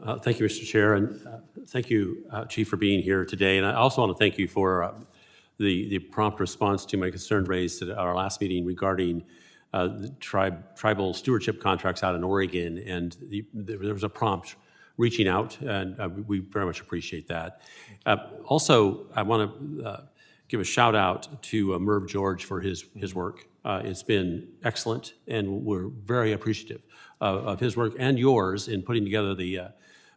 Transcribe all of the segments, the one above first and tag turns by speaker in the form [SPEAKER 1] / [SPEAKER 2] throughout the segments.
[SPEAKER 1] Thank you, Mr. Chair, and thank you, Chief, for being here today. And I also want to thank you for the prompt response to my concern raised at our last meeting regarding the tribal stewardship contracts out in Oregon. And there was a prompt reaching out, and we very much appreciate that. Also, I want to give a shout out to Merv George for his work. It's been excellent, and we're very appreciative of his work and yours in putting together the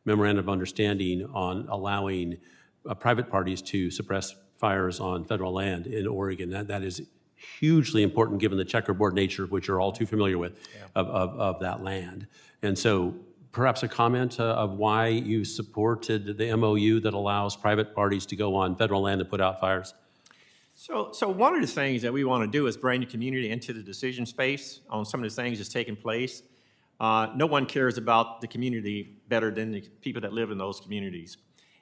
[SPEAKER 1] memorandum of understanding on allowing private parties to suppress fires on federal land in Oregon. That is hugely important given the checkerboard nature, which you're all too familiar with, of that land. And so perhaps a comment of why you supported the MOU that allows private parties to go on federal land and put out fires?
[SPEAKER 2] So one of the things that we want to do is bring the community into the decision space on some of the things that's taking place. No one cares about the community better than the people that live in those communities.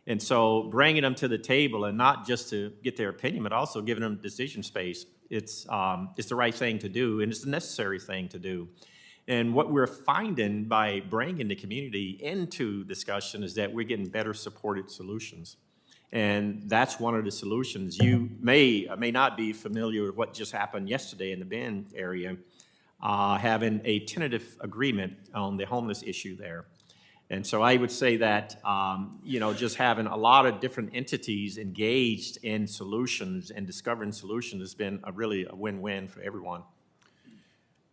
[SPEAKER 2] And so bringing them to the table, and not just to get their opinion, but also giving them decision space, it's the right thing to do, and it's the necessary thing to do. And what we're finding by bringing the community into discussion is that we're getting better supported solutions. And that's one of the solutions. You may or may not be familiar with what just happened yesterday in the Bend area, having a tentative agreement on the homeless issue there. And so I would say that, just having a lot of different entities engaged in solutions and discovering solutions has been really a win-win for everyone.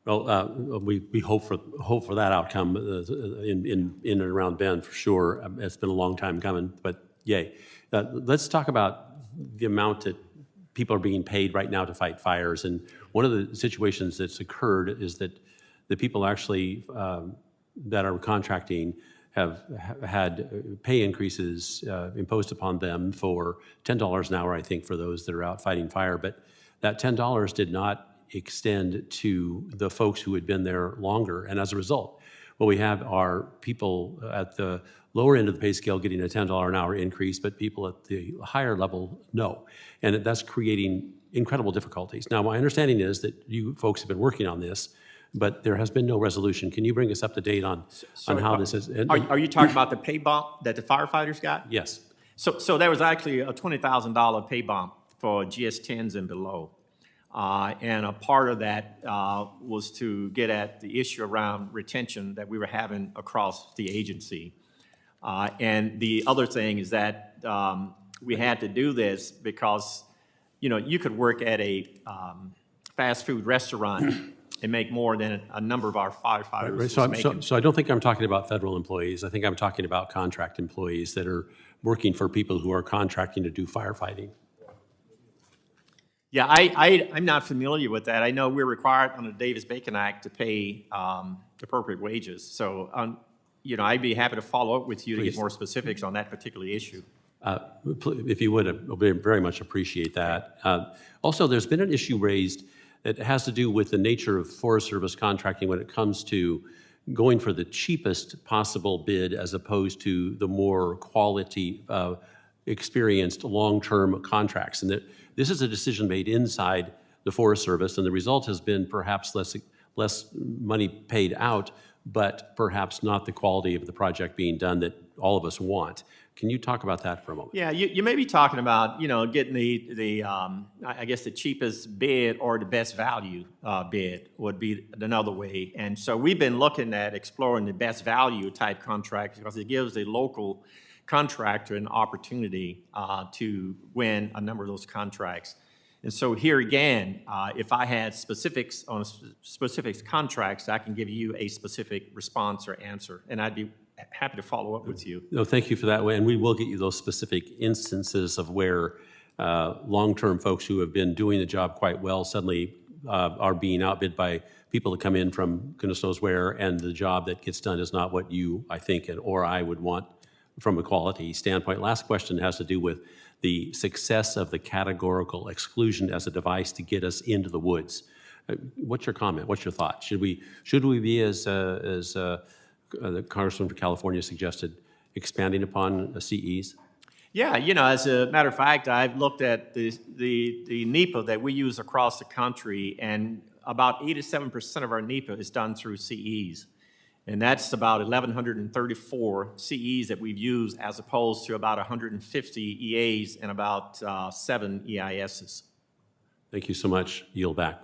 [SPEAKER 1] Well, we hope for that outcome in and around Bend for sure. It's been a long time coming, but yay. Let's talk about the amount that people are being paid right now to fight fires. And one of the situations that's occurred is that the people actually that are contracting have had pay increases imposed upon them for $10 an hour, I think, for those that are out fighting fire. But that $10 did not extend to the folks who had been there longer. And as a result, what we have are people at the lower end of the pay scale getting a $10 an hour increase, but people at the higher level, no. And that's creating incredible difficulties. Now, my understanding is that you folks have been working on this, but there has been no resolution. Can you bring us up to date on how this is?
[SPEAKER 2] Are you talking about the pay bump that the firefighters got?
[SPEAKER 1] Yes.
[SPEAKER 2] So there was actually a $20,000 pay bump for GS-10s and below. And a part of that was to get at the issue around retention that we were having across the agency. And the other thing is that we had to do this because, you could work at a fast food restaurant and make more than a number of our firefighters was making.
[SPEAKER 1] So I don't think I'm talking about federal employees. I think I'm talking about contract employees that are working for people who are contracting to do firefighting.
[SPEAKER 2] Yeah, I'm not familiar with that. I know we're required under the Davis-Bacon Act to pay appropriate wages. So, I'd be happy to follow up with you to get more specifics on that particular issue.
[SPEAKER 1] If you would, I very much appreciate that. Also, there's been an issue raised that has to do with the nature of Forest Service contracting when it comes to going for the cheapest possible bid as opposed to the more quality experienced long-term contracts. And that this is a decision made inside the Forest Service, and the result has been perhaps less money paid out, but perhaps not the quality of the project being done that all of us want. Can you talk about that for a moment?
[SPEAKER 2] Yeah, you may be talking about, getting I guess the cheapest bid or the best value bid would be another way. And so we've been looking at exploring the best value type contracts because it gives the local contractor an opportunity to win a number of those contracts. And so here again, if I had specifics on specific contracts, I can give you a specific response or answer, and I'd be happy to follow up with you.
[SPEAKER 1] No, thank you for that, and we will get you those specific instances of where long-term folks who have been doing the job quite well suddenly are being outbid by people that come in from goodness knows where, and the job that gets done is not what you, I think, or I would want from a quality standpoint. Last question has to do with the success of the categorical exclusion as a device to get us into the woods. What's your comment? What's your thought? Should we be, as the Congressman from California suggested, expanding upon CEs?
[SPEAKER 2] Yeah, as a matter of fact, I've looked at the NEPA that we use across the country, and about 87% of our NEPA is done through CEs. And that's about 1,134 CEs that we've used as opposed to about 150 EAs and about 7 EISs.
[SPEAKER 1] Thank you so much. Yield back.